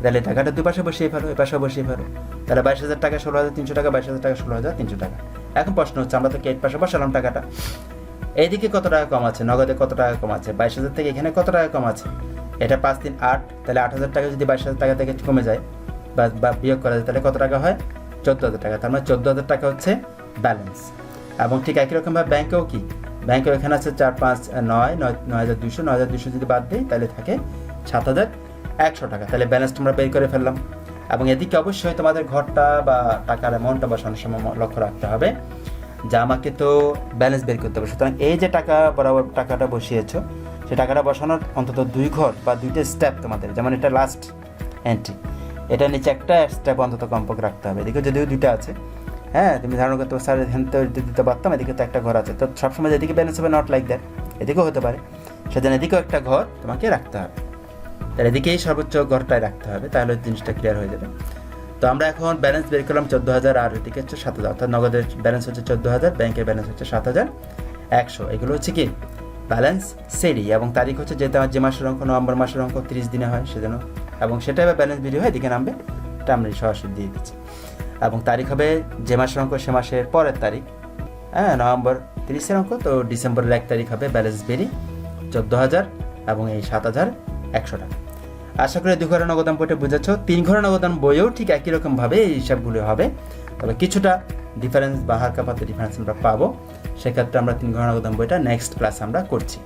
তাহলে টাকাটা দুই পাশে বসিয়ে ফেলো, এই পাশে বসিয়ে ফেলো, তাহলে 22,000 টাকা 16,300 টাকা, 22,000 টাকা 16,300 টাকা। এখন প্রশ্ন হচ্ছে আমরা তো এই পাশে বসালাম টাকাটা, এইদিকে কত টাকা কম আছে, নগদে কত টাকা কম আছে, 22,000 থেকে এখানে কত টাকা কম আছে, এটা 5 3 8, তাহলে 8,000 টাকা যদি 22,000 টাকা থেকে কমে যায় বা বিয়োগ করা যায়, তাহলে কত টাকা হয়, 14,000 টাকা। তার মানে 14,000 টাকা হচ্ছে ব্যালেন্স। এবং ঠিক একই রকমভাবে ব্যাংকেও কি, ব্যাংকেও এখানে আছে 4 5 9 9,200, 9,200 যদি বাদ দিই তাহলে থাকে 7,100 টাকা, তাহলে ব্যালেন্সটা আমরা বের করে ফেললাম। এবং এদিকে অবশ্যই তোমাদের ঘরটা বা টাকার অ্যামাউন্টটা বসানোর সময় লক্ষ্য রাখতে হবে যে আমাকে তো ব্যালেন্স বের করতে হবে। সুতরাং এই যে টাকা বরাবর টাকাটা বসিয়েছো, সেই টাকাটা বসানোর অন্তত 2 ঘর বা 2টা স্টেপ তোমাদের, যেমন এটা লাস্ট এন্ট্রি, এটা নিচে একটা স্টেপ অন্তত কমপক্ষে রাখতে হবে। এদিকে যদিও 2টা আছে, হ্যাঁ তুমি ধারণা করতে স্যার এখান থেকে দিতে পারতাম, এদিকে তো একটা ঘর আছে, তো সবসময় এদিকে ব্যালেন্স হবে নট লাইক দ্যাট, এদিকেও হতে পারে, সেজন্য এদিকেও একটা ঘর তোমাকে রাখতে হবে, তাহলে এদিকেই সর্বোচ্চ ঘরটাই রাখতে হবে, তাহলে জিনিসটা ক্লিয়ার হয়ে যাবে। তো আমরা এখন ব্যালেন্স বের করলাম 14,000, আর এদিকে হচ্ছে 7,000, অর্থাৎ নগদের ব্যালেন্স হচ্ছে 14,000, ব্যাংকের ব্যালেন্স হচ্ছে 7,100। এগুলো হচ্ছে কি ব্যালেন্স সেরি, এবং তারিখ হচ্ছে যেহেতু আমার যে মাসের অঙ্ক নভেম্বর মাসের অঙ্ক 30 দিনে হয় সেজন্য, এবং সেটা এবার ব্যালেন্স ভিডিও হয় এদিকে নামবে, এটা আমরা সরাসরি দিয়ে দিচ্ছি। এবং তারিখ হবে যে মাসের অঙ্ক সে মাসের পরের তারিখ, হ্যাঁ নভেম্বর 30-এর অঙ্ক, তো ডিসেম্বরের 1 তারিখ হবে ব্যালেন্স বেরি 14,000 এবং এই 7,100 টাকা। আশা করি 2 ঘরের নগদান বইটা বুঝেছ। 3 ঘরের নগদান বইও ঠিক একই রকমভাবে এই হিসাবগুলো হবে, তবে কিছুটা ডিফারেন্স বা হালকা পাতে ডিফারেন্স আমরা পাবো, সেক্ষেত্রে আমরা 3 ঘরের নগদান বইটা নেক্সট ক্লাস আমরা করছি।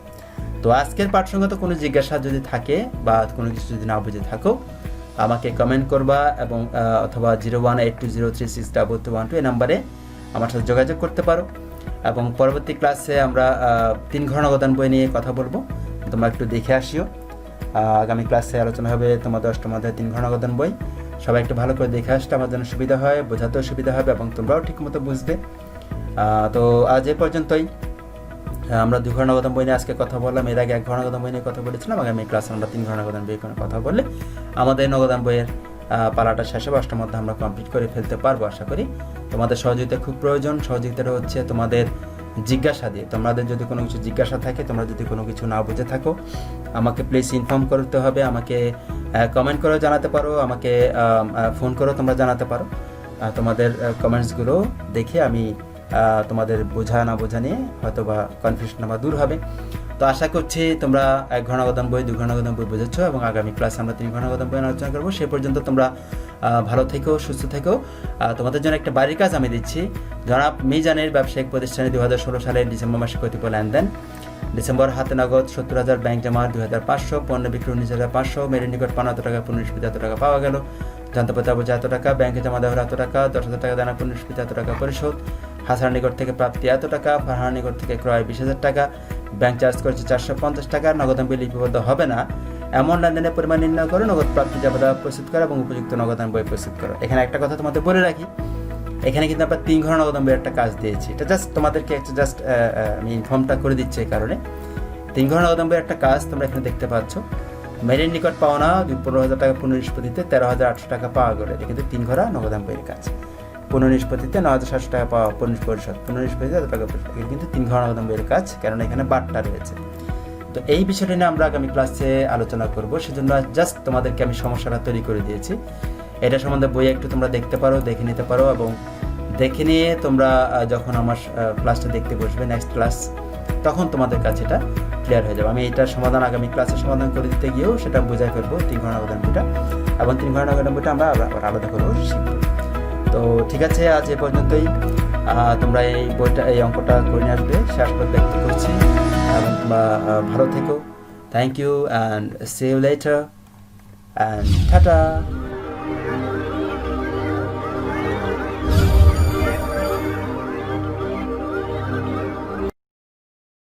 তো আজকের পাঠসংগত কোনো জিজ্ঞাসা যদি থাকে বা কোনো কিছু যদি না বুঝে থাকো, আমাকে কমেন্ট করবা, এবং অথবা 0182036212 এই নাম্বারে আমার সাথে যোগাযোগ করতে পারো। এবং পরবর্তী ক্লাসে আমরা 3 ঘর নগদান বই নিয়ে কথা বলবো, তোমরা একটু দেখে আসিও। আগামী ক্লাসে আলোচনা হবে তোমাদের অষ্টম অধ্যায় 3 ঘর নগদান বই, সবাই একটু ভালো করে দেখে আসতে আমার জন্য সুবিধা হয়, বোঝাতেও সুবিধা হবে এবং তোমরাও ঠিকমতো বুঝবে। তো আজ এ পর্যন্তই, আমরা 2 ঘর নগদান বই নিয়ে আজকে কথা বললাম, এর আগে 1 ঘর নগদান বই নিয়ে কথা বলেছিলাম, আগামী ক্লাসে আমরা 3 ঘর নগদান বই নিয়ে কথা বললে আমাদের নগদান বইয়ের পালাটা শেষে অষ্টম অধ্যায় আমরা কমপ্লিট করে ফেলতে পারবো আশা করি। তোমাদের সহযোগিতা খুব প্রয়োজন, সহযোগিতাটা হচ্ছে তোমাদের জিজ্ঞাসা দিয়ে, তোমাদের যদি কোনো কিছু জিজ্ঞাসা থাকে, তোমরা যদি কোনো কিছু না বুঝে থাকো, আমাকে প্লিজ ইনফর্ম করতে হবে, আমাকে কমেন্ট করে জানাতে পারো, আমাকে ফোন করে তোমরা জানাতে পারো। তোমাদের কমেন্টসগুলো দেখে আমি তোমাদের বোঝা না বোঝা নিয়ে হয়তো বা কনফিউশন আমার দূর হবে। তো আশা করছি তোমরা 1 ঘর নগদান বই 2 ঘর নগদান বই বুঝেছো, এবং আগামী ক্লাসে আমরা 3 ঘর নগদান বই আলোচনা করবো। সে পর্যন্ত তোমরা ভালো থেকো, সুস্থ থেকো। তোমাদের জন্য একটা বাড়ির কাজ আমি দিচ্ছি। জনাব মিজানের ব্যবসায়িক প্রতিষ্ঠানে 2016 সালের ডিসেম্বর মাসে কতিপয় লেনদেন, ডিসেম্বর হাতে নগদ 70,000, ব্যাংক জমা 2,500, পণ্য বিক্রি 19,500, মেরির নিকট পান এত টাকা, পুনঃস্ফীতি এত টাকা পাওয়া গেল, যন্ত্রপাতি অবচয় এত টাকা, ব্যাংকে জমা দেওয়া এত টাকা, 10,000 টাকা দেনা, পুনঃস্ফীতি এত টাকা পরিশোধ, হাসার নিকট থেকে প্রাপ্তি এত টাকা, ফারহার নিকট থেকে ক্রয় 20,000 টাকা, ব্যাংক চার্জ করেছে 450 টাকা, নগদান বিল লিপিবদ্ধ হবে না এমন লেনদেনের পরিমাণ নির্ণয় করে নগদ প্রাপ্তি জমা প্রস্তুত করা এবং উপযুক্ত নগদান বই প্রস্তুত করা। এখানে একটা কথা তোমাদের বলে রাখি, এখানে কিন্তু আমরা 3 ঘর নগদান বইয়ের একটা কাজ দিয়েছি, এটা জাস্ট তোমাদেরকে একটা আমি ইনফর্মটা করে দিচ্ছি। এই কারণে 3 ঘর নগদান বইয়ের একটা কাজ তোমরা এখানে দেখতে পাচ্ছ। মেরির নিকট পাওনা 15,000 টাকা, পুনঃনিষ্পত্তিতে 13,800 টাকা পাওয়া গেলে, এটা কিন্তু 3 ঘর নগদান বইয়ের কাজ। পুনঃনিষ্পত্তিতে 9,700 টাকা পাওয়া, পরিশোধ, পুনঃনিষ্পত্তিতে এত টাকা পরিশোধ, এটা কিন্তু 3 ঘর নগদান বইয়ের কাজ, কারণ এখানে বারটা রয়েছে। তো এই বিষয়টা নিয়ে আমরা আগামী ক্লাসে আলোচনা করব, সেজন্য জাস্ট তোমাদেরকে আমি সমস্যাটা তৈরি করে দিয়েছি। এটা সম্বন্ধে বই একটু তোমরা দেখতে পারো, দেখে নিতে পারো, এবং দেখে নিয়ে তোমরা যখন আমার ক্লাসটা দেখতে বসবে নেক্সট ক্লাস, তখন তোমাদের কাছে এটা ক্লিয়ার হয়ে যাবে। আমি এটার সমাধান আগামী ক্লাসে সমাধান করে দিতে গিয়েও সেটা বোঝাই ফেলবো 3 ঘর নগদান বইটা, এবং 3 ঘর নগদান বইটা আমরা আলাদা করেও শিখবো। তো ঠিক আছে, আজ এ পর্যন্তই। তোমরা এই অঙ্কটা করে নিয়ে আসবে, সে আশীর্বাদ ব্যক্ত করছি, এবং তোমরা ভালো থেকো। Thank you and see you later and tata.